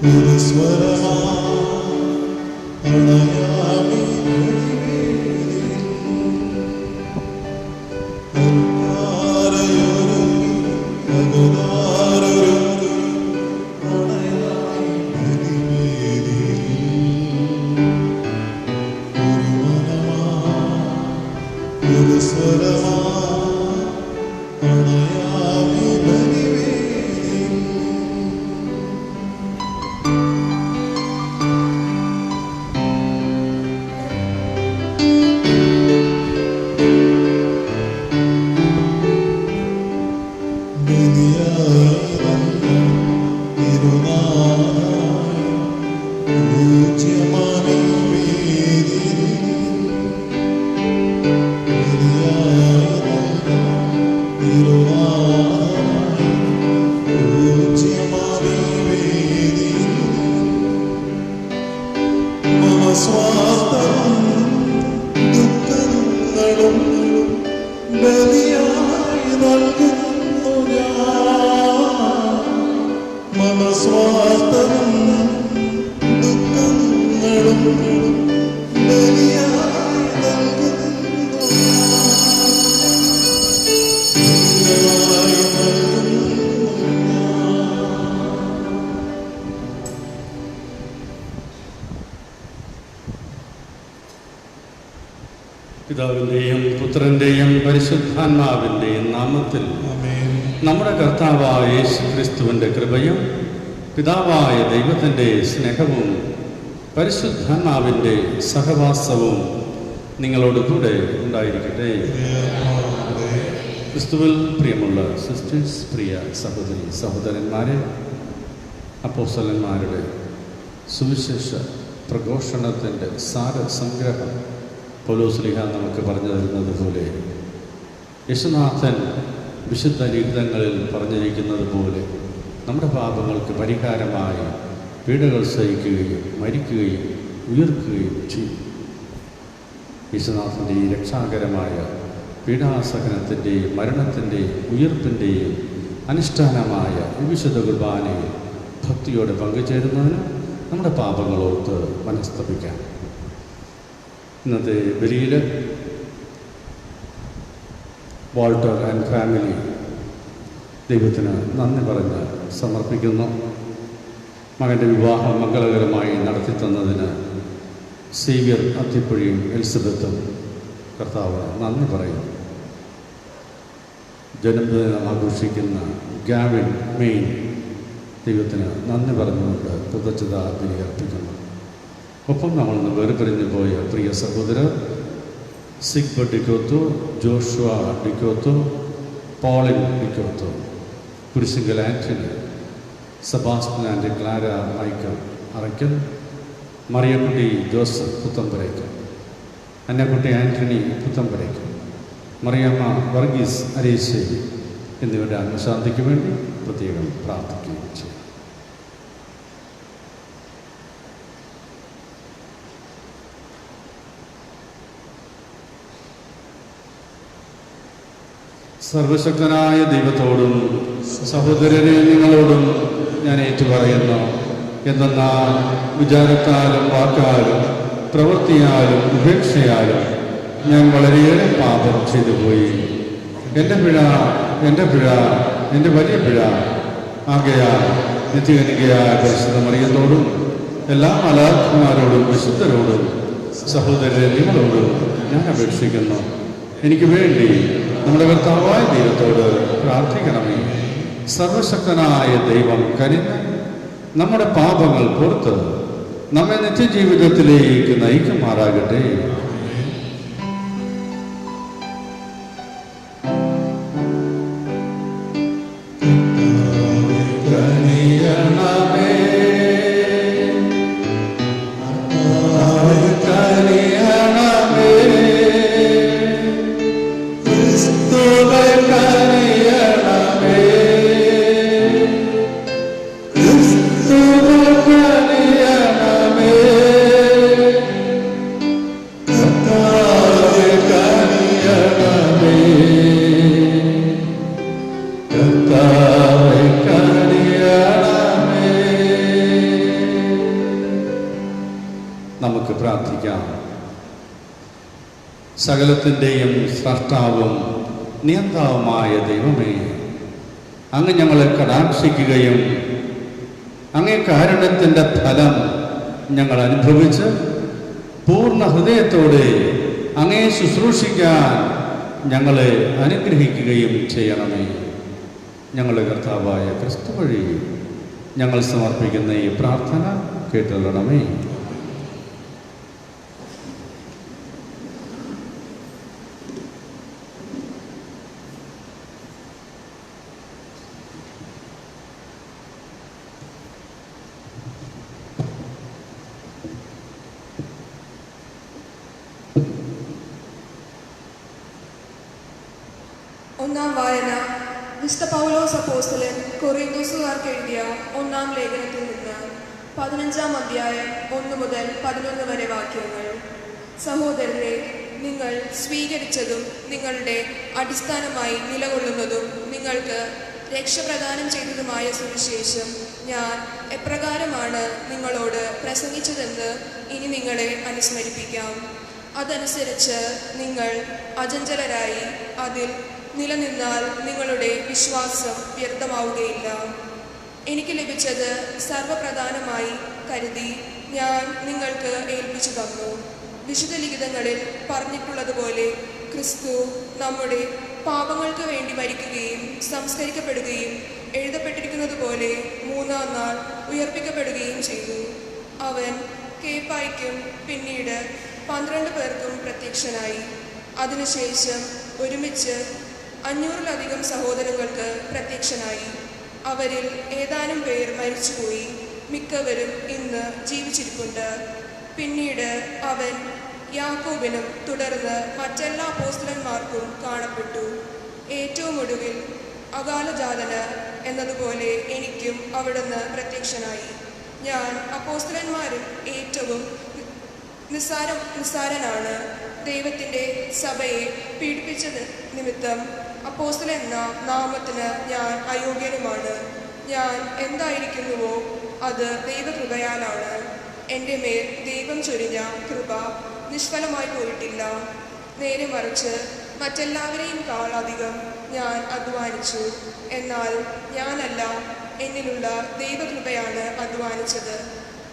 ഒരു സ്വരമാ അണയാമി പിതാവിൻ്റെയും പുത്രൻ്റെയും പരിശുദ്ധാത്മാവിൻ്റെയും നാമത്തിൽ നമ്മുടെ കർത്താവായ യേശുക്രിസ്തുവിൻ്റെ കൃപയും പിതാവായ ദൈവത്തിൻ്റെ സ്നേഹവും പരിശുദ്ധാത്മാവിൻ്റെ സഹവാസവും നിങ്ങളോട് കൂടെ ഉണ്ടായിരിക്കട്ടെ. ക്രിസ്തുവിൽ പ്രിയമുള്ള സിസ്റ്റേഴ്സ്, പ്രിയ സഹോദരി സഹോദരന്മാരെ, അപ്പോസ്തലന്മാരുടെ സുവിശേഷ പ്രഘോഷണത്തിൻ്റെ സാരസംഗ്രഹം പൗലോസ്ലീഹ നമുക്ക് പറഞ്ഞു തരുന്നത് പോലെ യേശുനാഥൻ വിശുദ്ധ ലിഖിതങ്ങളിൽ പറഞ്ഞിരിക്കുന്നത് പോലെ നമ്മുടെ പാപങ്ങൾക്ക് പരിഹാരമായി പീഡകൾ സഹിക്കുകയും മരിക്കുകയും ഉയർക്കുകയും ചെയ്യും. യേശുനാഥൻ്റെ ഈ രക്ഷാകരമായ പീഡാസഹനത്തിൻ്റെയും മരണത്തിൻ്റെയും ഉയർപ്പിൻ്റെയും അനുഷ്ഠാനമായ വിശുദ്ധ കുർബാനയിൽ ഭക്തിയോടെ പങ്കുചേരുന്നതിന് നമ്മുടെ പാപങ്ങളോർത്ത് മനസ്തപിക്കാം. ഇന്നത്തെ ബലിയിൽ വാൾട്ടർ ആൻഡ് ഫാമിലി ദൈവത്തിന് നന്ദി പറഞ്ഞ് സമർപ്പിക്കുന്നു. മകൻ്റെ വിവാഹം മംഗളകരമായി നടത്തിത്തന്നതിന് സേവ്യർ അത്തിപ്പുഴയും എലിസബത്തും കർത്താവിന് നന്ദി പറയുന്നു. ജന്മദിനം ആഘോഷിക്കുന്ന ഗാവിൻ മെയിൻ ദൈവത്തിന് നന്ദി പറഞ്ഞുകൊണ്ട് കൃതജ്ഞത ബലി അർപ്പിക്കുന്നു. ഒപ്പം നമ്മൾ നിന്ന് വേർപിരിഞ്ഞു പോയ പ്രിയ സഹോദരർ Sigbert D'Couto, Joshua D'Couto, Pauline D'Couto, Kurisingal Antony, Sebastian and Clara Michael Arakkal, Mariyakutty Joseph Puthamparakkal, Annakutty Antony Puthamparakkal, Mariamma Varghese Aresseri എന്നിവരുടെ ആത്മശാന്തിക്ക് വേണ്ടി പ്രത്യേകം പ്രാർത്ഥിക്കുകയും ചെയ്യും. സർവശക്തനായ ദൈവത്തോടും സഹോദരരെ നിങ്ങളോടും ഞാൻ ഏറ്റുപറയുന്നു. എന്തെന്നാൽ വിചാരത്താലും വാക്കാലും പ്രവൃത്തിയാലും ഉപേക്ഷയാലും ഞാൻ വളരെയേറെ പാപം ചെയ്തു പോയി. എൻ്റെ പിഴ എൻ്റെ വലിയ പിഴ. ആകയാൽ നിത്യകനികയായ പരിശുദ്ധ മറിയത്തോടും എല്ലാ മലാഖമാരോടും വിശുദ്ധരോടും സഹോദരരെ നിങ്ങളോടും ഞാൻ അപേക്ഷിക്കുന്നു, എനിക്ക് വേണ്ടി നമ്മുടെ കർത്താവായ ദൈവത്തോട് പ്രാർത്ഥിക്കണമേ. സർവശക്തനായ ദൈവം കനിഞ്ഞ് നമ്മുടെ പാപങ്ങൾ പുറത്ത് നമ്മെ നിത്യജീവിതത്തിലേക്ക് നയിക്കുമാറാകട്ടെ. പ്രാർത്ഥിക്കാം. സകലത്തിൻ്റെയും സ്രഷ്ടാവും നിയന്താവുമായ ദൈവമേ, അങ്ങ് ഞങ്ങളെ കടാക്ഷിക്കുകയും അങ്ങേ കാരുണ്യത്തിൻ്റെ ഫലം ഞങ്ങൾ അനുഭവിച്ച് പൂർണ്ണ ഹൃദയത്തോടെ അങ്ങേ ശുശ്രൂഷിക്കാൻ ഞങ്ങളെ അനുഗ്രഹിക്കുകയും ചെയ്യണമേ. ഞങ്ങളുടെ കർത്താവായ ക്രിസ്തു വഴി ഞങ്ങൾ സമർപ്പിക്കുന്ന ഈ പ്രാർത്ഥന കേട്ടുകൊള്ളണമേ. ഒന്നാം വായന വിശുദ്ധ പൗലോസ് അപ്പോസ്തലൻ കൊറിന്തോസുകാർക്ക് എഴുതിയ ഒന്നാം ലേഖനത്തിൽ നിന്ന് 15-ാം അധ്യായം 1 മുതൽ 11 വരെ വാക്യങ്ങൾ. സഹോദരരെ, നിങ്ങൾ സ്വീകരിച്ചതും നിങ്ങളുടെ അടിസ്ഥാനമായി നിലകൊള്ളുന്നതും നിങ്ങൾക്ക് രക്ഷപ്രദാനം ചെയ്തതുമായ സുവിശേഷം ഞാൻ എപ്രകാരമാണ് നിങ്ങളോട് പ്രസംഗിച്ചതെന്ന് ഇനി നിങ്ങളെ അനുസ്മരിപ്പിക്കാം. അതനുസരിച്ച് നിങ്ങൾ അചഞ്ചലരായി അതിൽ നിലനിന്നാൽ നിങ്ങളുടെ വിശ്വാസം വ്യർത്ഥമാവുകയില്ല. എനിക്ക് ലഭിച്ചത് സർവപ്രധാനമായി കരുതി ഞാൻ നിങ്ങൾക്ക് ഏൽപ്പിച്ചു തന്നു. വിശുദ്ധ ലിഖിതങ്ങളിൽ പറഞ്ഞിട്ടുള്ളതുപോലെ ക്രിസ്തു നമ്മുടെ പാപങ്ങൾക്ക് വേണ്ടി മരിക്കുകയും സംസ്കരിക്കപ്പെടുകയും എഴുതപ്പെട്ടിരിക്കുന്നത് പോലെ 3-ാം നാൾ ഉയർപ്പിക്കപ്പെടുകയും ചെയ്തു. അവൻ കേപ്പായ്ക്കും പിന്നീട് 12 പേർക്കും പ്രത്യക്ഷനായി. അതിനുശേഷം ഒരുമിച്ച് 500-ലധികം സഹോദരങ്ങൾക്ക് പ്രത്യക്ഷനായി. അവരിൽ ഏതാനും പേർ മരിച്ചുപോയി, മിക്കവരും ഇന്ന് ജീവിച്ചിരിപ്പുണ്ട്. പിന്നീട് അവൻ യാക്കോബിനും തുടർന്ന് മറ്റെല്ലാ അപ്പോസ്തലന്മാർക്കും കാണപ്പെട്ടു. ഏറ്റവും ഒടുവിൽ അകാലജാതന് എന്നതുപോലെ എനിക്കും അവിടുന്ന് പ്രത്യക്ഷനായി. ഞാൻ അപ്പോസ്തലന്മാരിൽ ഏറ്റവും നിസ്സാരനാണ്. ദൈവത്തിൻ്റെ സഭയെ പീഡിപ്പിച്ച നിമിത്തം അപ്പോസ്തലൻ എന്ന നാമത്തിന് ഞാൻ അയോഗ്യനുമാണ്. ഞാൻ എന്തായിരിക്കുന്നുവോ അത് ദൈവകൃപയാലാണ്. എൻ്റെ മേൽ ദൈവം ചൊരിഞ്ഞ കൃപ നിഷ്ഫലമായി പോയിട്ടില്ല. നേരെ മറിച്ച് മറ്റെല്ലാവരെയും കാളധികം ഞാൻ അധ്വാനിച്ചു. എന്നാൽ ഞാനല്ല, എന്നിലുള്ള ദൈവകൃപയാണ് അധ്വാനിച്ചത്.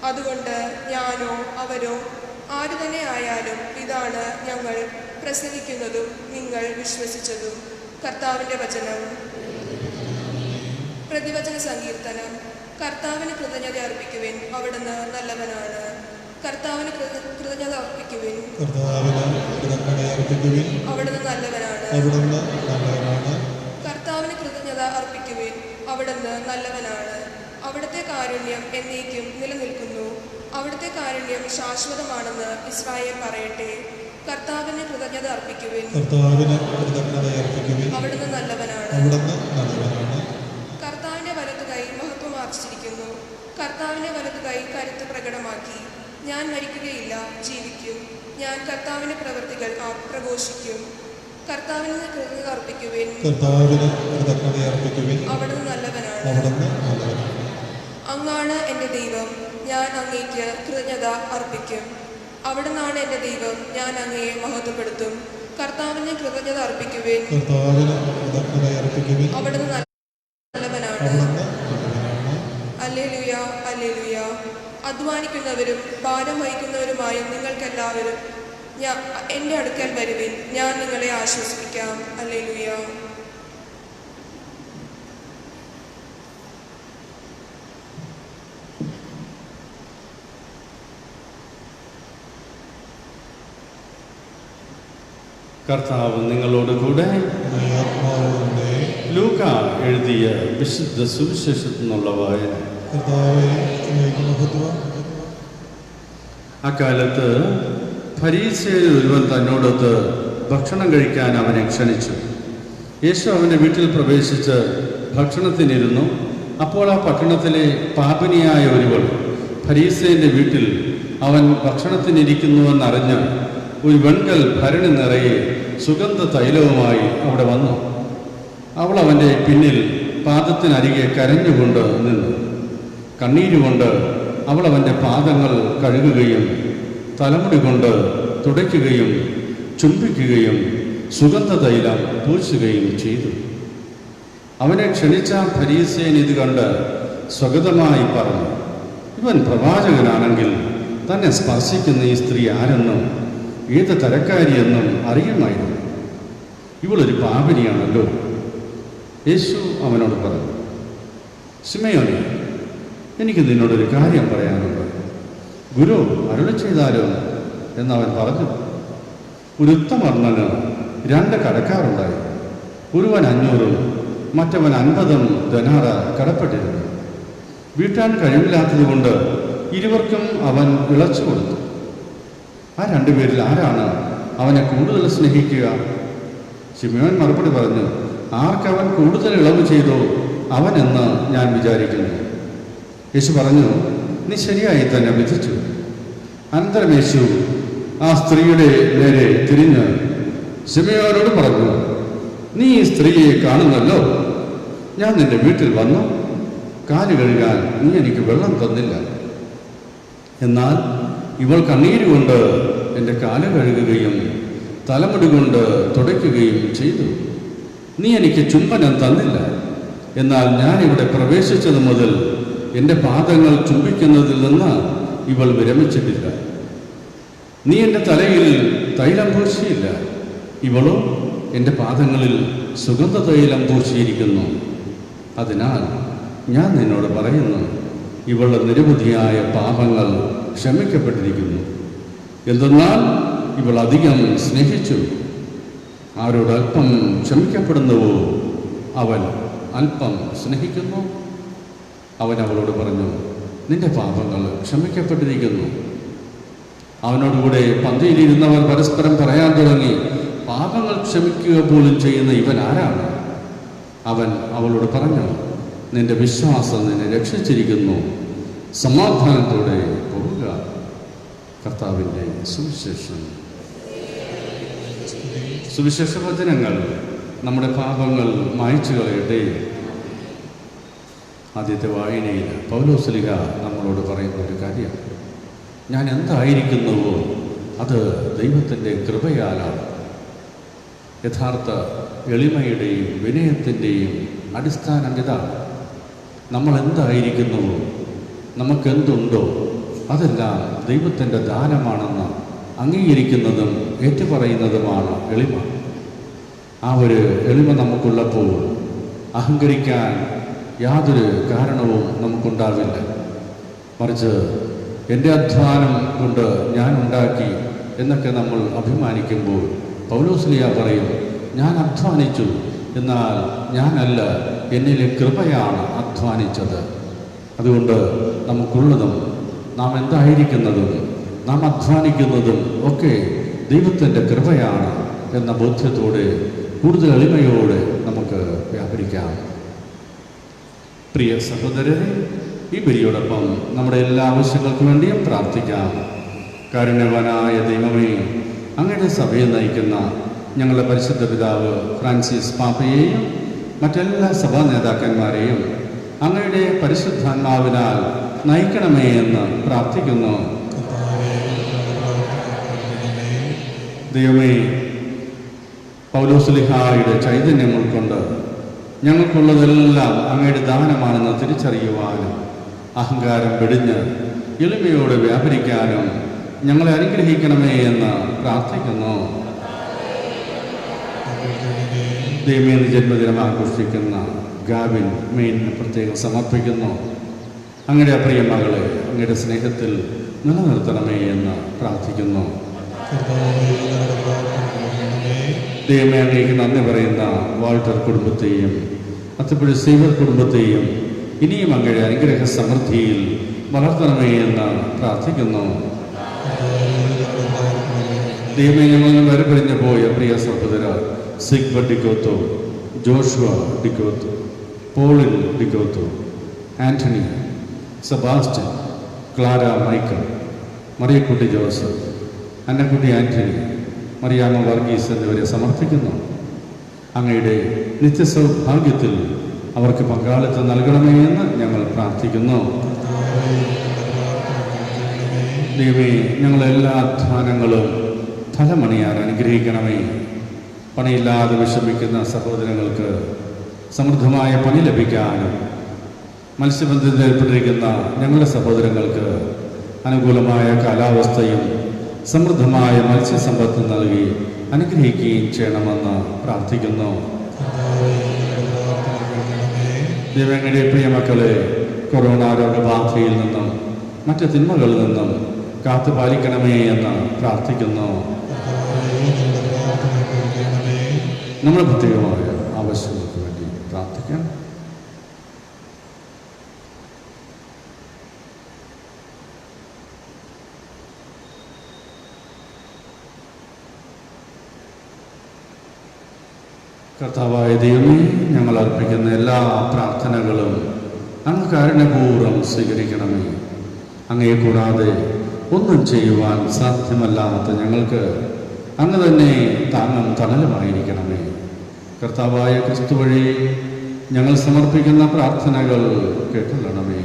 അതുകൊണ്ട് ഞാനോ അവരോ ആര് തന്നെ ആയാലും ഇതാണ് ഞങ്ങൾ പ്രസംഗിക്കുന്നതും നിങ്ങൾ വിശ്വസിച്ചതും. കർത്താവിൻ്റെ വചനം. പ്രതിവചന സങ്കീർത്തനം. കർത്താവിന് കൃതജ്ഞത അർപ്പിക്കുവിൻ, അവിടുന്ന് നല്ലവനാണ്. കർത്താവിന് കൃതജ്ഞത അർപ്പിക്കുവിൻ, അവിടുന്ന് നല്ലവനാണ്. കർത്താവിന് കൃതജ്ഞത അർപ്പിക്കുവിൻ, അവിടുന്ന് നല്ലവനാണ്. അവിടുത്തെ കാരുണ്യം എന്നേക്കും നിലനിൽക്കുന്നു. അവിടുത്തെ കാരുണ്യം ശാശ്വതമാണെന്ന് ഇസ്രായേൽ പറയട്ടെ. കർത്താവിന് കൃതജ്ഞത അർപ്പിക്കുവിൻ, അവിടുന്ന് നല്ലവനാണ്. കർത്താവിൻ്റെ വലതു കൈ മഹത്വം ആർജിച്ചിരിക്കുന്നു. കർത്താവിൻ്റെ വലതു കൈ കരുത്ത് പ്രകടമാക്കി. ഞാൻ മരിക്കുകയില്ല, ജീവിക്കും. ഞാൻ കർത്താവിൻ്റെ പ്രവൃത്തികൾ പ്രഘോഷിക്കും. കർത്താവിന് കൃതജ്ഞത അർപ്പിക്കുവിൻ, അവിടുന്ന് നല്ലവനാണ്. അങ്ങാണ് എൻ്റെ ദൈവം, ഞാൻ അങ്ങേക്ക് കൃതജ്ഞത അർപ്പിക്കും. അവിടുന്നാണ് എൻ്റെ ദൈവം, ഞാൻ അങ്ങയെ മഹത്വപ്പെടുത്തും. കർത്താവിന് കൃതജ്ഞത അർപ്പിക്കുവിൻ, അവിടുന്ന് നല്ലവനാണ്. Hallelujah, hallelujah. അധ്വാനിക്കുന്നവരും ഭാരം വഹിക്കുന്നവരുമായ നിങ്ങൾക്കെല്ലാവരും എൻ്റെ അടുക്കൽ വരുവിൻ, ഞാൻ നിങ്ങളെ ആശ്വസിപ്പിക്കാം. ഹല്ലേലൂയ. കർത്താവ് നിങ്ങളോട് കൂടെ. ലൂക്ക എഴുതിയ വിശുദ്ധ സുവിശേഷത്തിൽ നിന്നുള്ള വായന. അക്കാലത്ത് ഫരീസേയരിൽ ഒരുവൻ തന്നോടൊത്ത് ഭക്ഷണം കഴിക്കാൻ അവനെ ക്ഷണിച്ചു. യേശു അവൻ്റെ വീട്ടിൽ പ്രവേശിച്ച് ഭക്ഷണത്തിനിരുന്നു. അപ്പോൾ ആ പട്ടണത്തിലെ പാപിനിയായ ഒരുവൾ ഫരീസേയൻ്റെ വീട്ടിൽ അവൻ ഭക്ഷണത്തിനിരിക്കുന്നുവെന്നറിഞ്ഞ് ഒരു വെൺകൽ ഭരണി നിറയെ സുഗന്ധ തൈലവുമായി അവിടെ വന്നു. അവൾ അവൻ്റെ പിന്നിൽ പാദത്തിനരികെ കരഞ്ഞുകൊണ്ട് നിന്നു. കണ്ണീരുകൊണ്ട് അവൾ അവൻ്റെ പാദങ്ങൾ കഴുകുകയും തലമുടി കൊണ്ട് തുടയ്ക്കുകയും ചുംബിക്കുകയും സുഗന്ധതൈലം പൂശുകയും ചെയ്തു. അവനെ ക്ഷണിച്ച ഫരീസേൻ ഇത് കണ്ട് സ്വഗതമായി പറഞ്ഞു, ഇവൻ പ്രവാചകനാണെങ്കിൽ തന്നെ സ്പർശിക്കുന്ന ഈ സ്ത്രീ ആരെന്നും ഏത് തരക്കാരിയെന്നും അറിയുമായിരുന്നു. ഇവളൊരു പാപിനിയാണല്ലോ. യേശു അവനോട് പറഞ്ഞു, ശിമയോനെ, എനിക്ക് നിന്നോടൊരു കാര്യം പറയാനുണ്ട്. ഗുരു അരുളി ചെയ്താലോ എന്നവൻ പറഞ്ഞു. ഒരു ഉത്തമർണ്ണന് 2 കടക്കാറുണ്ടായി. ഒരുവൻ 500 മറ്റവൻ 50 ധനാറ കടപ്പെട്ടിരുന്നു. വീട്ടാൻ കഴിവില്ലാത്തതുകൊണ്ട് ഇരുവർക്കും അവൻ ഇളച്ചു കൊടുത്തു. ആ 2 പേരിൽ ആരാണ് അവനെ കൂടുതൽ സ്നേഹിക്കുക? ശിമയോൻ മറുപടി പറഞ്ഞു, ആർക്കവൻ കൂടുതൽ ഇളവ് ചെയ്തോ അവനെന്ന് ഞാൻ വിചാരിക്കുന്നു. യേശു പറഞ്ഞു, നീ ശരിയായി തന്നെ വിധിച്ചു. അനന്തരം യേശു ആ സ്ത്രീയുടെ നേരെ തിരിഞ്ഞ് ശിമയോനോട് പറഞ്ഞു, നീ ഈ സ്ത്രീയെ കാണുന്നല്ലോ. ഞാൻ നിന്റെ വീട്ടിൽ വന്നു, കാല് കഴുകാൻ നീ എനിക്ക് വെള്ളം തന്നില്ല. എന്നാൽ ഇവൾ കണ്ണീരുകൊണ്ട് എൻ്റെ കാല് കഴുകുകയും തലമുടി കൊണ്ട് തുടയ്ക്കുകയും ചെയ്തു. നീ എനിക്ക് ചുംബനം തന്നില്ല. എന്നാൽ ഞാൻ ഇവിടെ പ്രവേശിച്ചത് മുതൽ എൻ്റെ പാദങ്ങൾ ചുംബിക്കുന്നതിൽ നിന്ന് ഇവൾ വിരമിച്ചിട്ടില്ല. നീ എൻ്റെ തലയിൽ തൈലം പൂശിയില്ല. ഇവളോ എൻ്റെ പാദങ്ങളിൽ സുഗന്ധ തൈലം പൂശിയിരിക്കുന്നു. അതിനാൽ ഞാൻ നിന്നോട് പറയുന്നു, ഇവളുടെ നിരവധിയായ പാപങ്ങൾ ക്ഷമിക്കപ്പെട്ടിരിക്കുന്നു. എന്തെന്നാൽ ഇവൾ അധികം സ്നേഹിച്ചു. ആരോട് അല്പം ക്ഷമിക്കപ്പെടുന്നുവോ അവൻ അല്പം സ്നേഹിക്കുന്നു. അവൻ അവളോട് പറഞ്ഞു, നിന്റെ പാപങ്ങൾ ക്ഷമിക്കപ്പെട്ടിരിക്കുന്നു. അവനോടുകൂടെ പന്തിയിലിരുന്നവർ പരസ്പരം പറയാൻ തുടങ്ങി, പാപങ്ങൾ ക്ഷമിക്കുക പോലും ചെയ്യുന്ന ഇവൻ ആരാണ്? അവൻ അവളോട് പറഞ്ഞു, നിന്റെ വിശ്വാസം നിന്നെ രക്ഷിച്ചിരിക്കുന്നു. സമാധാനത്തോടെ പോവുക. കർത്താവിൻ്റെ സുവിശേഷം. സുവിശേഷ വചനങ്ങൾ നമ്മുടെ പാപങ്ങൾ മായ്ച്ചു കളയട്ടെ. ആദ്യത്തെ വായനയിൽ പൗലോസ്ലീഹ നമ്മളോട് പറയുന്ന ഒരു കാര്യം, ഞാൻ എന്തായിരിക്കുന്നുവോ അത് ദൈവത്തിൻ്റെ കൃപയാലാണ്. യഥാർത്ഥ എളിമയുടെയും വിനയത്തിൻ്റെയും അടിസ്ഥാനം ഇതാണ്. നമ്മൾ എന്തായിരിക്കുന്നുവോ, നമുക്കെന്തുണ്ടോ അതെല്ലാം ദൈവത്തിൻ്റെ ദാനമാണെന്ന് അംഗീകരിക്കുന്നതും ഏറ്റുപറയുന്നതുമാണ് എളിമ. ആ ഒരു എളിമ നമുക്കുള്ളപ്പോൾ അഹങ്കരിക്കാൻ യാതൊരു കാരണവും നമുക്കുണ്ടാവില്ല. മറിച്ച് എൻ്റെ അധ്വാനം കൊണ്ട് ഞാൻ ഉണ്ടാക്കി എന്നൊക്കെ നമ്മൾ അഭിമാനിക്കുമ്പോൾ പൗലോസ്ലീഹ പറയും, ഞാൻ അധ്വാനിച്ചു, എന്നാൽ ഞാനല്ല, എന്നിലെ കൃപയാണ് അധ്വാനിച്ചത്. അതുകൊണ്ട് നമുക്കുള്ളതും നാം എന്തായിരിക്കുന്നതും നാം അധ്വാനിക്കുന്നതും ഒക്കെ ദൈവത്തിൻ്റെ കൃപയാണ് എന്ന ബോധ്യത്തോടെ കൂടുതൽ എളിമയോടെ നമുക്ക് വ്യാപരിക്കാം. പ്രിയ സഹോദരരെ, ഈ ബലിയോടൊപ്പം നമ്മുടെ എല്ലാ ആവശ്യങ്ങൾക്കു വേണ്ടിയും പ്രാർത്ഥിക്കാം. കാരുണ്യവാനായ ദൈവമേ, അങ്ങയുടെ സഭയെ നയിക്കുന്ന ഞങ്ങളുടെ പരിശുദ്ധ പിതാവ് ഫ്രാൻസിസ് പാപ്പയെയും മറ്റെല്ലാ സഭാ നേതാക്കന്മാരെയും അങ്ങയുടെ പരിശുദ്ധാത്മാവിനാൽ നയിക്കണമേ എന്ന് പ്രാർത്ഥിക്കുന്നു. ദൈവമേ, പൗലോസ്ലീഹായുടെ ചൈതന്യം ഉൾക്കൊണ്ട് ഞങ്ങൾക്കുള്ളതെല്ലാം അങ്ങയുടെ ദാനമാണെന്ന് തിരിച്ചറിയുവാനും അഹങ്കാരം വെടിഞ്ഞ് എളിമയോടെ വ്യാപരിക്കാനും ഞങ്ങളെ അനുഗ്രഹിക്കണമേ എന്ന് പ്രാർത്ഥിക്കുന്നു. ദൈവമേ, ജന്മദിനം ആഘോഷിക്കുന്ന ഗാബിൻ മെയിന് പ്രത്യേകം സമർപ്പിക്കുന്നു. അങ്ങയുടെ പ്രിയ മകളെ അങ്ങയുടെ സ്നേഹത്തിൽ നിലനിർത്തണമേ എന്ന് പ്രാർത്ഥിക്കുന്നു. ദൈവമേ, അങ്ങേക്ക് നന്ദി പറയുന്ന വാൾട്ടർ കുടുംബത്തെയും അത്തപ്പുഴ സീവർ കുടുംബത്തെയും ഇനിയും അങ്ങയുടെ അനുഗ്രഹ സമൃദ്ധിയിൽ വളർത്തണമേ എന്ന് പ്രാർത്ഥിക്കുന്നു. ദൈവമേ, ഞങ്ങൾ വരപിരിഞ്ഞു പോയ പ്രിയ സഹോദര Sigbert D'Couto, Joshua D'Couto, Pauline D'Couto, Antony, Sebastian, Clara Michael, Mariyakutty Joseph, Annakutty Antony, Mariamma Varghese എന്നിവരെ സമർപ്പിക്കുന്നു. അങ്ങയുടെ നിത്യസൗഭാഗ്യത്തിൽ അവർക്ക് പങ്കാളിത്തം നൽകണമേ എന്ന് ഞങ്ങൾ പ്രാർത്ഥിക്കുന്നു. ദൈവമേ, ഞങ്ങളെല്ലാ അധ്വാനങ്ങളും ഫലമണിയാൻ അനുഗ്രഹിക്കണമേ. പണിയില്ലാതെ വിഷമിക്കുന്ന സഹോദരങ്ങൾക്ക് സമൃദ്ധമായ പണി ലഭിക്കാനും, മത്സ്യബന്ധനത്തിൽ ഏർപ്പെട്ടിരിക്കുന്ന ഞങ്ങളുടെ സഹോദരങ്ങൾക്ക് അനുകൂലമായ കാലാവസ്ഥയും സമൃദ്ധമായ മത്സ്യസമ്പത്ത് നൽകി അനുഗ്രഹിക്കുകയും ചെയ്യണമെന്ന് പ്രാർത്ഥിക്കുന്നു. ദൈവങ്ങളുടെ പ്രിയ മക്കളെ കൊറോണ രോഗബാധയിൽ നിന്നും മറ്റ് തിന്മകളിൽ നിന്നും കാത്തുപാലിക്കണമേ എന്ന് പ്രാർത്ഥിക്കുന്നു. നമ്മുടെ പ്രത്യേകമായ ആവശ്യങ്ങൾക്ക് വേണ്ടി പ്രാർത്ഥിക്കാം. കർത്താവായ ദൈവമേ, ഞങ്ങൾ അർപ്പിക്കുന്ന എല്ലാ പ്രാർത്ഥനകളും അങ്ങ് കാരുണ്യപൂർവ്വം സ്വീകരിക്കണമേ. അങ്ങയെ കൂടാതെ ഒന്നും ചെയ്യുവാൻ സാധ്യമല്ലാത്ത ഞങ്ങൾക്ക് അങ്ങ് തന്നെ താങ്ങും തണലുമായിരിക്കണമേ. കർത്താവായ ക്രിസ്തു വഴി ഞങ്ങൾ സമർപ്പിക്കുന്ന പ്രാർത്ഥനകൾ കേട്ടുകൊള്ളണമേ.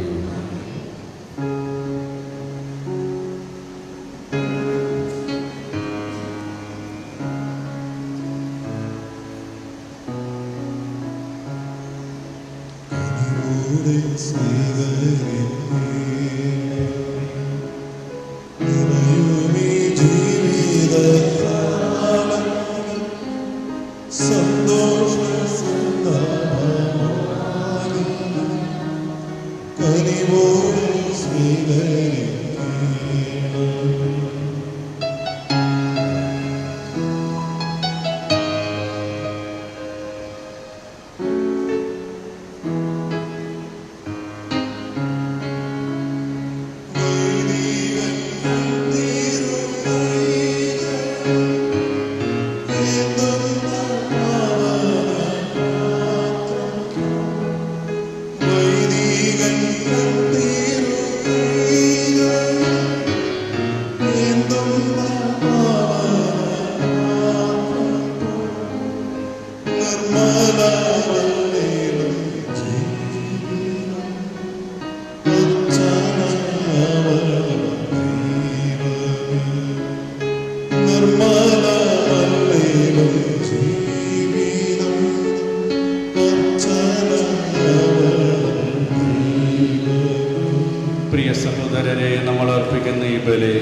പ്രിയ സഹോദരരെ, നമ്മൾ അർപ്പിക്കുന്ന ഈ ബലി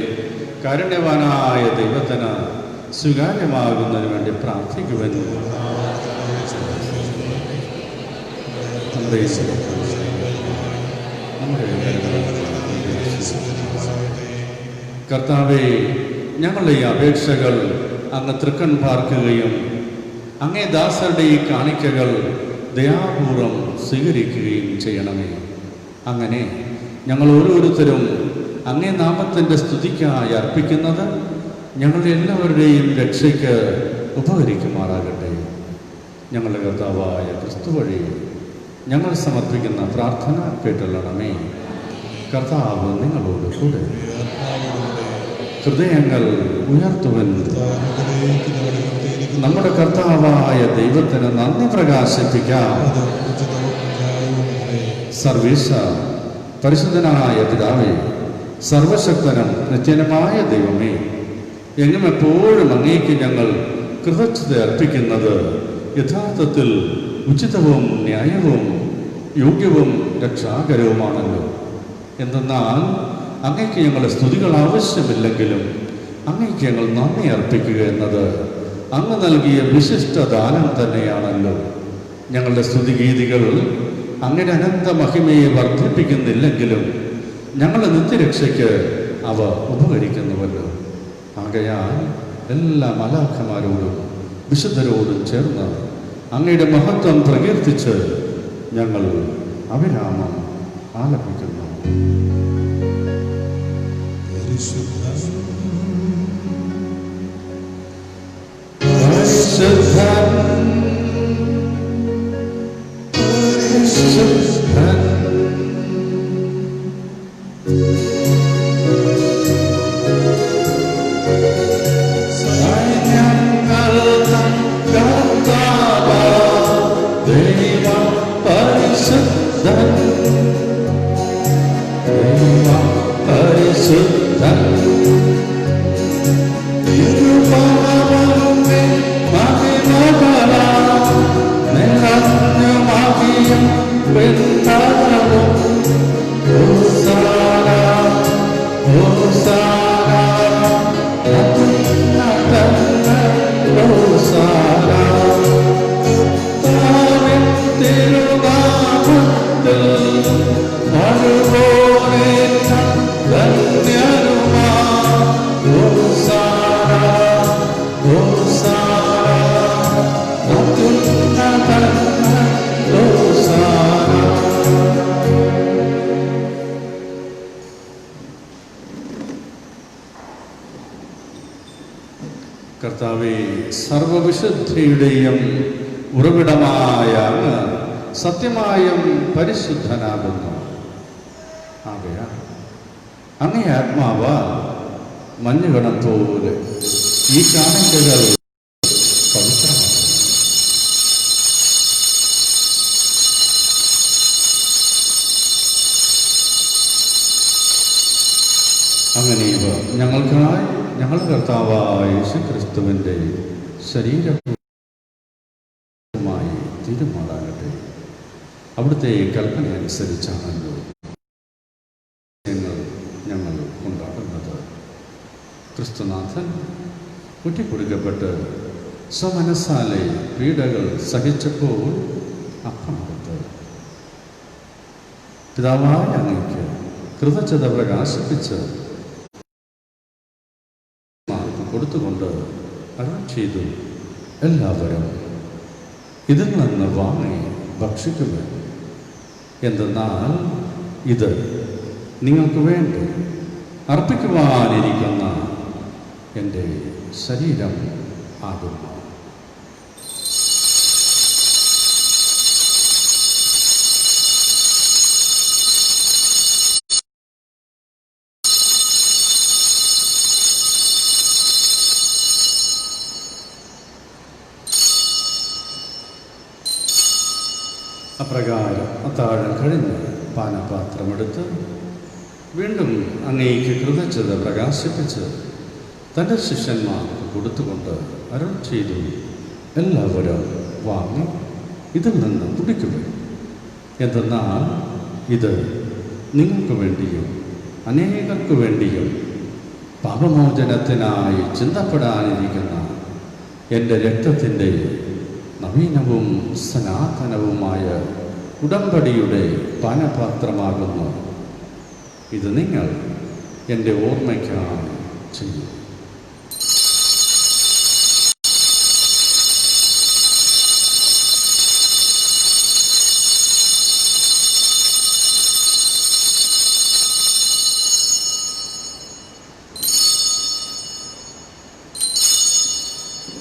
കാരുണ്യവാനായ ദൈവത്തിന് സ്വീകാര്യമാകുന്നതിന് വേണ്ടി പ്രാർത്ഥിക്കുവാൻ കർത്താവേ, ഞങ്ങളുടെ ഈ അപേക്ഷകൾ അങ്ങ് തൃക്കൺ പാർക്കുകയും അങ്ങേ ദാസരുടെ ഈ കാണിക്കകൾ ദയാപൂർവം സ്വീകരിക്കുകയും ചെയ്യണമേ. അങ്ങനെ ഞങ്ങൾ ഓരോരുത്തരും അങ്ങേ നാമത്തിൻ്റെ സ്തുതിക്കായി അർപ്പിക്കുന്നത് ഞങ്ങളുടെ എല്ലാവരുടെയും രക്ഷയ്ക്ക് ഉപകരിക്കുമാറാകട്ടെ. ഞങ്ങളുടെ കർത്താവായ ക്രിസ്തു വഴി ഞങ്ങൾ സമർപ്പിക്കുന്ന പ്രാർത്ഥന കേട്ടുകൊള്ളണമേ. കർത്താവ് നിങ്ങളോട് കൂടെ. ഹൃദയങ്ങൾ ഉയർത്തുവൻ. നമ്മുടെ കർത്താവായ ദൈവത്തിന് നന്ദി പ്രകാശിപ്പിക്കാം. സർവീസ പരിശുദ്ധനായ പിതാവേ, സർവശക്തനും നിത്യനുമായ ദൈവമേ, എങ്ങും എപ്പോഴും അങ്ങേക്ക് ഞങ്ങൾ കൃതജ്ഞത അർപ്പിക്കുന്നത് യഥാർത്ഥത്തിൽ ഉചിതവും ന്യായവും യോഗ്യവും രക്ഷാകരവുമാണല്ലോ. എന്തെന്നാൽ അങ്ങേക്ക് ഞങ്ങളുടെ സ്തുതികൾ ആവശ്യമില്ലെങ്കിലും അങ്ങേക്ക് ഞങ്ങൾ നന്ദി അർപ്പിക്കുക എന്നത് അങ്ങ് നൽകിയ വിശിഷ്ട ദാനം തന്നെയാണല്ലോ. ഞങ്ങളുടെ സ്തുതിഗീതികൾ അങ്ങയുടെ അനന്ത മഹിമയെ വർദ്ധിപ്പിക്കുന്നില്ലെങ്കിലും ഞങ്ങളുടെ നിത്യരക്ഷയ്ക്ക് അവ ഉപകരിക്കുന്നുവല്ലോ. ആകയാൽ എല്ലാ മലാഖമാരോടും വിശുദ്ധരോടും ചേർന്ന് അങ്ങയുടെ മഹത്വം പ്രകീർത്തിച്ച് ഞങ്ങൾ അവിരാമം ആലപിക്കുന്നു. പരിശുദ്ധൻ കർത്താവേ, സർവവിശുദ്ധിയുടെയും ഉറവിടമായ അങ്ങ് സത്യമായും പരിശുദ്ധനാകുന്നു. ആകയാൽ അങ്ങേ ആത്മാവാൽ മഞ്ഞുകണം പോലെ ഈ കാണിക്കകൾ പവിത്രമാകുന്നു. അങ്ങനെ ഇവ ഞങ്ങൾക്കായി ഞങ്ങളുടെ കർത്താവായ യേശുക്രിസ്തുവിൻ്റെ ശരീരവുമായി തീരുമാനാകട്ടെ. അവിടുത്തെ കൽപ്പന അനുസരിച്ചാണല്ലോ ഞങ്ങൾ കൊണ്ടാടുന്നത്. ക്രിസ്തുനാഥൻ കുറ്റിക്കൊടുക്കപ്പെട്ട് സ്വമനസ്സാലെ പീഡകൾ സഹിച്ചപ്പോൾ അപ്പമെടുത്ത് പിതാവായ അങ്ങയ്ക്ക് കൃതജ്ഞത പ്രകാശിപ്പിച്ച് കൊടുത്തുകൊണ്ട് അരുൾ ചെയ്തു, എല്ലാവരും ഇതിൽ നിന്ന് വാങ്ങി ഭക്ഷിക്കുക. എന്തെന്നാൽ ഇത് നിങ്ങൾക്ക് വേണ്ടി അർപ്പിക്കുവാനിരിക്കുന്ന എൻ്റെ ശരീരം ആകുന്നു. അപ്രകാരം അത്താഴം കഴിഞ്ഞ് പാനപാത്രമെടുത്ത് വീണ്ടും അങ്ങേക്ക് കൃതജ്ഞത പ്രകാശിപ്പിച്ച് തൻ്റെ ശിഷ്യന്മാർക്ക് കൊടുത്തുകൊണ്ട് അരുൾ ചെയ്തു, എല്ലാവരും വാങ്ങി ഇതിൽ നിന്ന് കുടിക്കുക. എന്തെന്നാൽ ഇത് നിങ്ങൾക്ക് വേണ്ടിയും അനേകർക്ക് വേണ്ടിയും പാപമോചനത്തിനായി ചിന്തപ്പെടാനിരിക്കുന്ന എൻ്റെ രക്തത്തിൻ്റെ നവീനവും സനാതനവുമായ ഉടമ്പടിയുടെ പാനപാത്രമാകുന്നു. ഇത് നിങ്ങൾ എൻ്റെ ഓർമ്മയ്ക്കായി ചെയ്യും.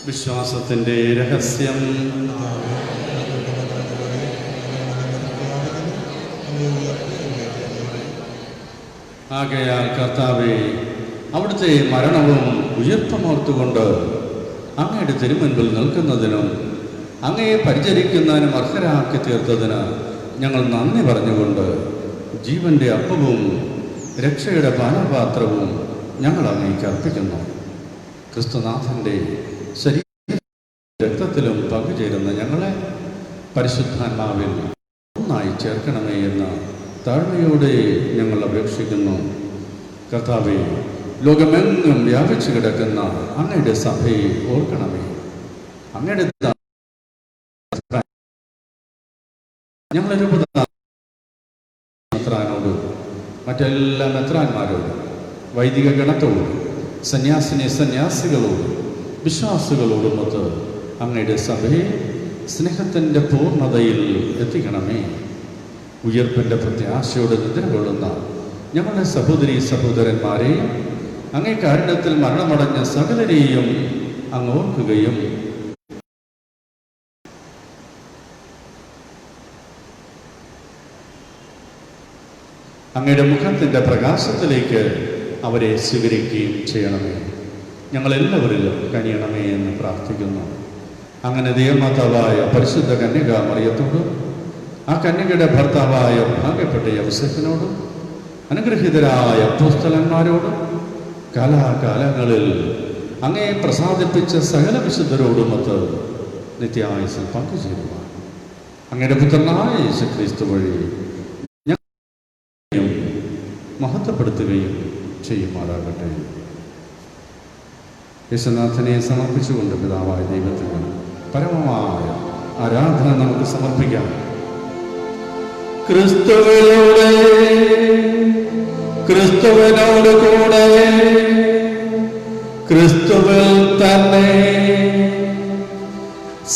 വിശ്വാസത്തിൻ്റെ രഹസ്യം. ആകയാൽ കർത്താവേ, അവിടുത്തെ മരണവും ഉയർപ്പമോർത്തുകൊണ്ട് അങ്ങയുടെ തിരുമുൻപിൽ നിൽക്കുന്നതിനും അങ്ങയെ പരിചരിക്കുന്നതിനും അർഹരാക്കി തീർത്തതിന് ഞങ്ങൾ നന്ദി പറഞ്ഞുകൊണ്ട് ജീവന്റെ അപ്പവും രക്ഷയുടെ പാനപാത്രവും ഞങ്ങൾ അങ്ങേക്ക് അർപ്പിക്കുന്നു. ക്രിസ്തുനാഥൻ്റെ ശരീര രക്തത്തിലും പങ്കുചേരുന്ന ഞങ്ങളെ പരിശുദ്ധാത്മാവിൽ ഒന്നായി ചേർക്കണമേ എന്ന് താഴ്മയോടെ ഞങ്ങൾ അപേക്ഷിക്കുന്നു. കർത്താവേ, ലോകമെങ്ങും വ്യാപിച്ചു കിടക്കുന്ന അങ്ങയുടെ സഭയെ ഓർക്കണമേ. അങ്ങയുടെ ഞങ്ങളൊരു മെത്രാനോടും മറ്റെല്ലാ മെത്രാന്മാരോടും വൈദിക ഗണത്തോടും സന്യാസികളോടും വിശ്വാസികളോടുമൊത്ത് അങ്ങയുടെ സഭയെ സ്നേഹത്തിൻ്റെ പൂർണ്ണതയിൽ എത്തിക്കണമേ. ഉയർപ്പിൻ്റെ പ്രത്യാശയോട് നിദ്ര കൊള്ളുന്ന ഞങ്ങളുടെ സഹോദരീ സഹോദരന്മാരെ അങ്ങേ കാരുണ്യത്തിൽ മരണമടഞ്ഞ സകലരെയും അങ്ങ് ഓർക്കുകയും അങ്ങയുടെ മുഖത്തിൻ്റെ പ്രകാശത്തിലേക്ക് അവരെ സ്വീകരിക്കുകയും ചെയ്യണമേ. ഞങ്ങളെല്ലാവരിലും കനിയണമേ എന്ന് പ്രാർത്ഥിക്കുന്നു. അങ്ങനെ ദൈവമാതാവായ പരിശുദ്ധ കന്യക മറിയത്തോടും ആ കന്യകയുടെ ഭർത്താവായ ഭാഗ്യപ്പെട്ട യൗസേപ്പിനോടും അനുഗ്രഹീതരായ അപ്പോസ്തലന്മാരോടും കാലാകാലങ്ങളിൽ അങ്ങയെ പ്രസാദിപ്പിച്ച സകല വിശുദ്ധരോടുമൊത്ത് നിത്യായുസ്സിൽ പങ്കുചേരുവാൻ അങ്ങയുടെ പുത്രനായ യേശുക്രിസ്തു വഴി ഞങ്ങളെയും മഹത്വപ്പെടുത്തുകയും ചെയ്യുമാറാകട്ടെ. യേശുനാഥനെ സമർപ്പിച്ചുകൊണ്ട് പിതാവായ ദൈവത്തിന് പരമമായ ആരാധന നമുക്ക് സമർപ്പിക്കാം. ക്രിസ്തുവിലൂടെ ക്രിസ്തുവിനോട് കൂടെ ക്രിസ്തുവിൽ തന്നെ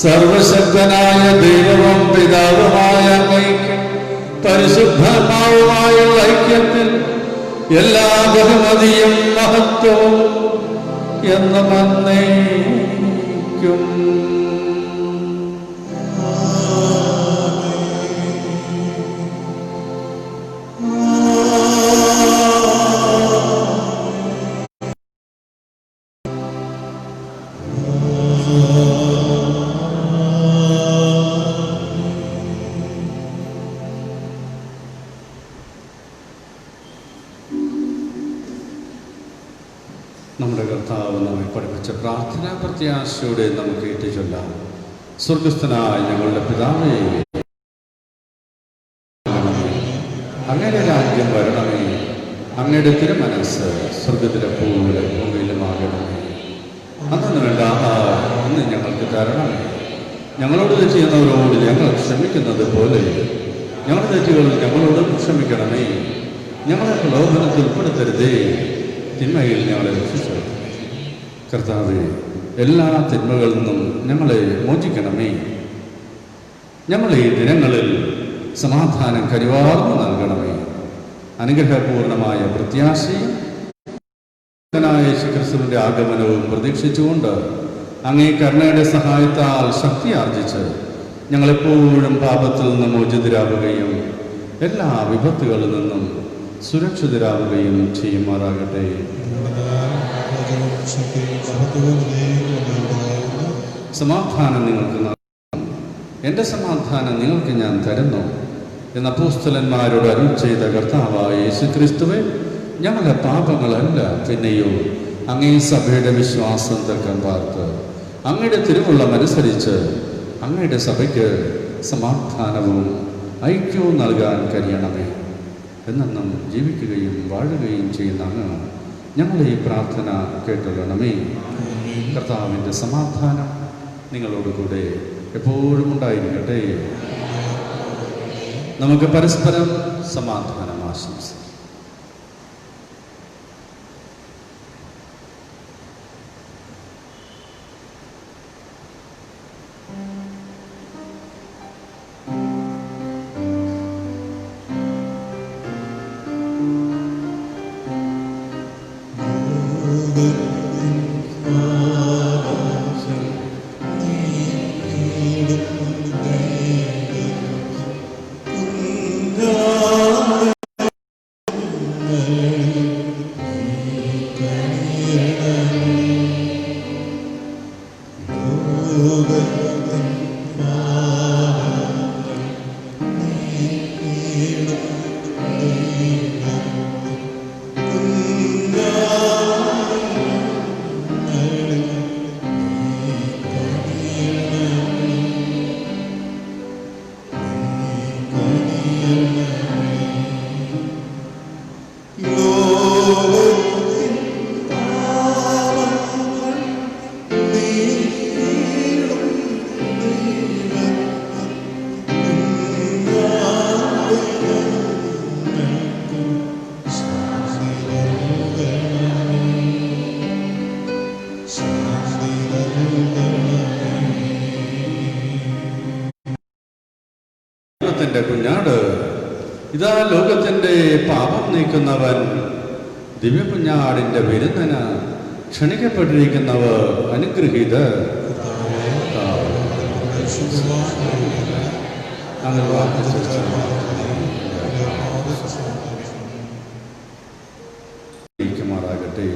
സർവശക്തനായ ദൈവവും പിതാവുമായ അങ്ങയ്ക്ക് പരിശുദ്ധാത്മാവുമായുള്ള ഐക്യത്തിൽ എല്ലാ ബഹുമതിയും മഹത്വവും എന്നും എന്നേക്കും. നമ്മുടെ കർത്താവ് നമ്മെ പഠിപ്പിച്ച പ്രാർത്ഥനാ പ്രത്യാശയോടെ നമുക്ക് ഏറ്റുചൊല്ലാം. സ്വർഗസ്ഥനായ ഞങ്ങളുടെ പിതാവേ, അങ്ങയുടെ രാജ്യം വരണമേ, അങ്ങയുടെ തിരുമനസ്സ് സ്വർഗത്തിലെ പോലെ ഭൂമിയിലുമാകണമേ. അന്നു വേണ്ട ആഹാരം ഇന്ന് ഞങ്ങൾക്ക് തരണമേ. ഞങ്ങളോട് ചെയ്യുന്നവരോട് ഞങ്ങൾ ക്ഷമിക്കുന്നത് പോലെ ഞങ്ങളുടെ തെറ്റുകളിൽ ഞങ്ങളോട് ക്ഷമിക്കണമേ. ഞങ്ങളെ പ്രലോഭനത്തിൽ ഉൾപ്പെടുത്തരുതേ, തിന്മയിൽ ഞങ്ങളെ രക്ഷിച്ചു. കർത്താവേ, എല്ലാ തിന്മകളിൽ നിന്നും ഞങ്ങളെ മോചിക്കണമേ. ഞങ്ങളെ ഈ ദിനങ്ങളിൽ സമാധാനം കരുവാർന്നു നൽകണമേ. അനുഗ്രഹപൂർണമായ പ്രത്യാശയും യേശുക്രിസ്തുവിന്റെ ആഗമനവും പ്രതീക്ഷിച്ചുകൊണ്ട് അങ്ങേ കരുണയുടെ സഹായത്താൽ ശക്തി ആർജിച്ച് ഞങ്ങളെപ്പോഴും പാപത്തിൽ നിന്ന് മോചിതരാവുകയും എല്ലാ വിപത്തുകളിൽ നിന്നും സുരക്ഷിതരാവുകയും ചെയ്യുമാറാകട്ടെ. സമാധാനം നിങ്ങൾക്ക് നൽകുന്നു, എൻ്റെ സമാധാനം നിങ്ങൾക്ക് ഞാൻ തരുന്നു എന്ന അപ്പോസ്തലന്മാരോട് അരുളി ചെയ്ത കർത്താവായ യേശുക്രിസ്തുവേ, ഞങ്ങളുടെ പാപങ്ങളല്ല പിന്നെയോ അങ്ങേ സഭയുടെ വിശ്വാസം തക്കം പാർത്ത് അങ്ങയുടെ തിരുവുള്ളമനുസരിച്ച് അങ്ങയുടെ സഭയ്ക്ക് സമാധാനവും ഐക്യവും നൽകാൻ കഴിയണമേ. എന്നെന്നും ജീവിക്കുകയും വാഴുകയും ചെയ്യുന്ന അങ്ങ് ഞങ്ങളെ ഈ പ്രാർത്ഥന കേട്ടുകൊള്ളണമേ. കർത്താവിൻ്റെ സമാധാനം നിങ്ങളോടുകൂടെ എപ്പോഴും ഉണ്ടായിരിക്കട്ടെ. നമുക്ക് പരസ്പരം സമാധാനം ആശംസിക്കാം. കുഞ്ഞാട്, ഇതാ ലോകത്തിന്റെ പാപം നീക്കുന്നവൻ. ദിവ്യ കുഞ്ഞാടിന്റെ വിരുന്നിന് ക്ഷണിക്കപ്പെട്ടിരിക്കുന്നവർ അനുഗ്രഹീത. ാകട്ടെ.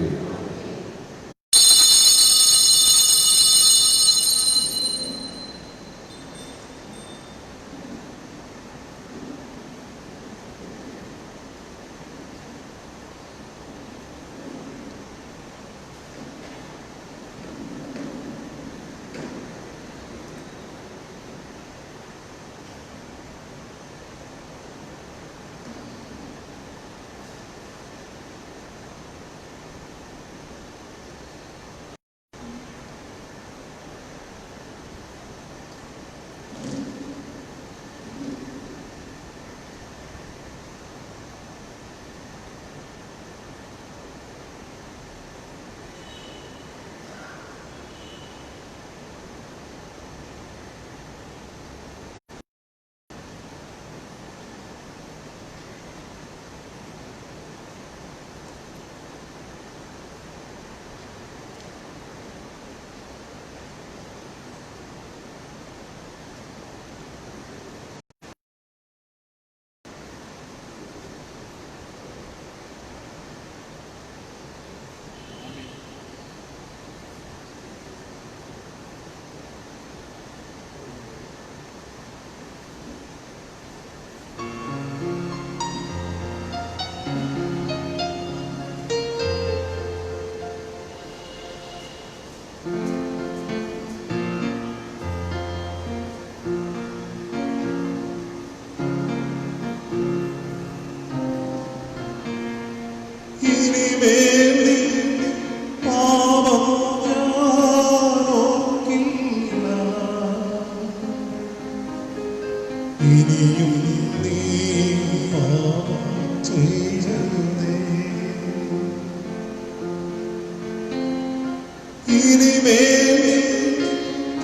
ഇനിമേൽ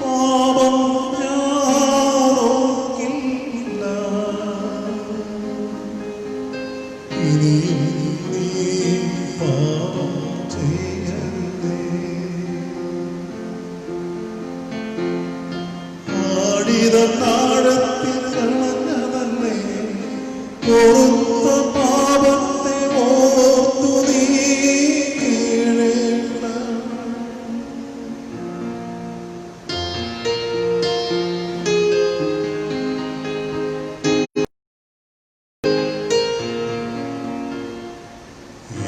പാപം ഞാനോർക്കില്ല. ഇനിയും നീ പാപം ചെയ്യരുതേ. ആഴിതത്താഴത്തിൽ കളഞ്ഞതല്ലേ കൊടുത്ത പാപത്തെ ഓർത്തു നീ കീഴേണ്ട.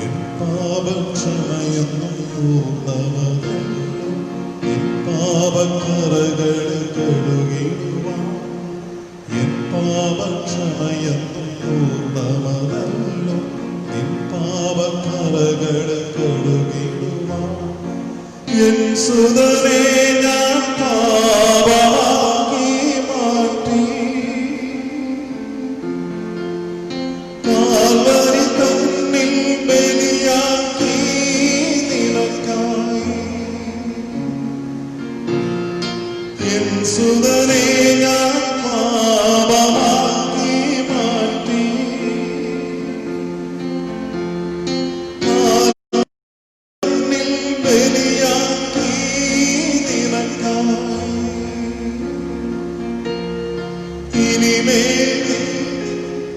എൻ പാപക്ഷമയെന്നും പൂർണ്ണമതല്ലോ എൻ പാപക്കറകളെ കഴുകിടുവാൻ. എൻ പാപക്ഷമയെന്നും പൂർണ്ണമതല്ലോ എൻ പാപക്കറകളെ കഴുകിടുവാൻ. എൻ സുതനെ ഞാൻ പാപമാക്കി മാറ്റി. കാൽവരി തന്നിൽ ബലിയാക്കി നിനക്കായി. എൻ സുതനെ ഞാൻ പാപമാക്കി മാറ്റി. തന്നിൽ ബലിയാക്കി നിനക്കായി. ഇനിമേൽ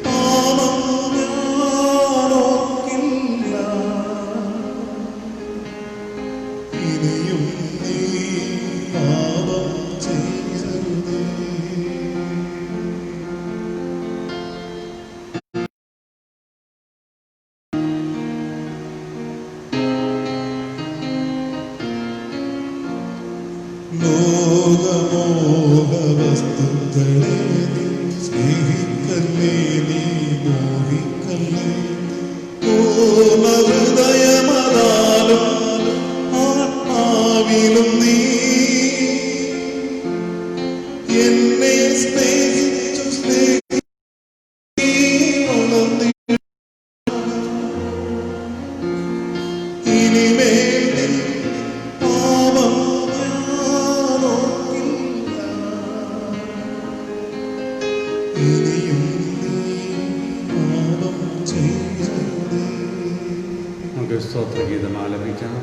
പാപം ഞാനോർക്കില്ല. ഇനിയും നീ പാപം ചെയ്യരുതേ. ലോകമോഹവസ്തുക്കളെ നീ സ്നേഹിക്കല്ലേ, നീ മോഹിക്കല്ലേ. പൂർണ്ണഹൃദയമതാലും ആത്മാവിലും നീ എന്നെ സ്നേഹിച്ചു വളർന്നി. ഇനിമേൽ പാപം ഞാനോർക്കില്ല. ഇനിയും നീ പാപം ചെയ്യരുതേ. നമുക്ക് സ്തോത്രഗീതം ആലപിക്കാം.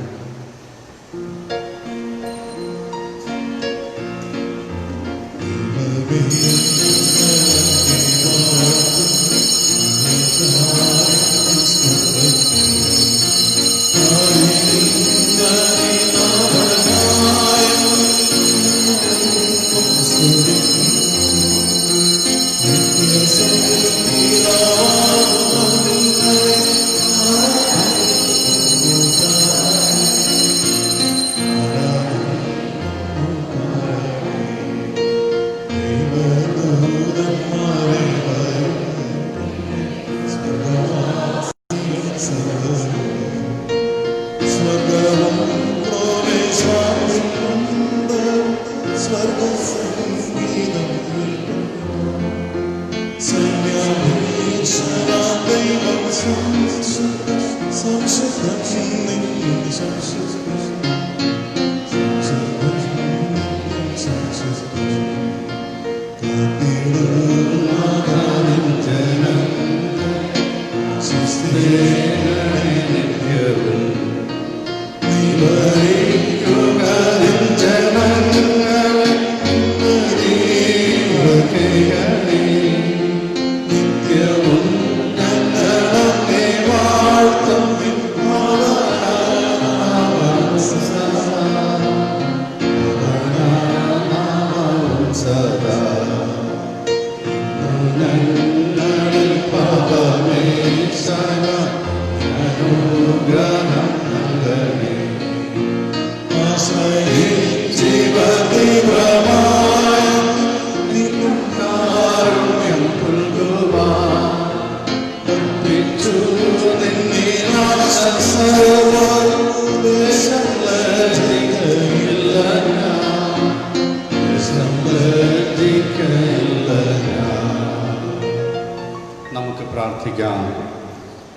നമുക്ക് പ്രാർത്ഥിക്കാം.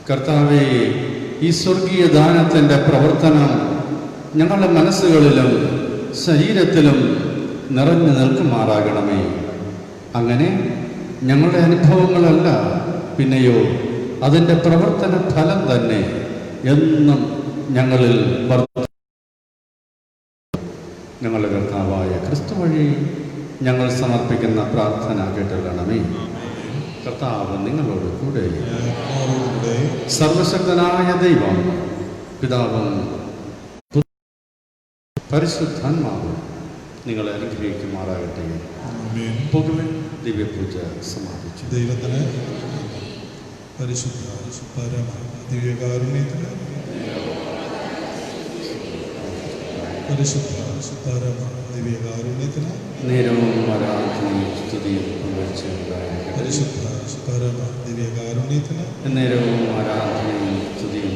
കർത്താവേ, ഈ സ്വർഗീയ ദാനത്തിൻ്റെ പ്രവർത്തനം ഞങ്ങളുടെ മനസ്സുകളിലും ശരീരത്തിലും നിറഞ്ഞു നിൽക്കുമാറാകണമേ. അങ്ങനെ ഞങ്ങളുടെ അനുഭവങ്ങളല്ല, പിന്നെയോ അതിൻ്റെ പ്രവർത്തന ഫലം തന്നെ എന്നും ഞങ്ങളിൽ ഞങ്ങളുടെ കർത്താവായ ക്രിസ്തു വഴി ഞങ്ങൾ സമർപ്പിക്കുന്ന പ്രാർത്ഥന കേട്ടുകൊള്ളണമേ. കർത്താവ് നിങ്ങളോട് കൂടെ. സർവശക്തനായ ദൈവം പിതാവും പരിശുദ്ധാത്മാവും നിങ്ങളെ അനുഗ്രഹിക്കുമാറാകട്ടെ. പോകുവിൻ. ദിവ്യപൂജ സമാപിച്ചു. ദൈവത്തിന് പരിശുദ്ധ പരമ ദിവ്യകാരുണ്യത്തിന് പരിശുദ്ധ പരമ ദിവ്യകാരുണ്യത്തിന് നേരവും ആരാധനയും സ്തുതിയും പങ്കുവച്ചുണ്ടായിരിക്കട്ടെ. പരിശുദ്ധ പരമ ദിവ്യകാരുണ്യത്തിന് നേരവും ആരാധനയും സ്തുതിയും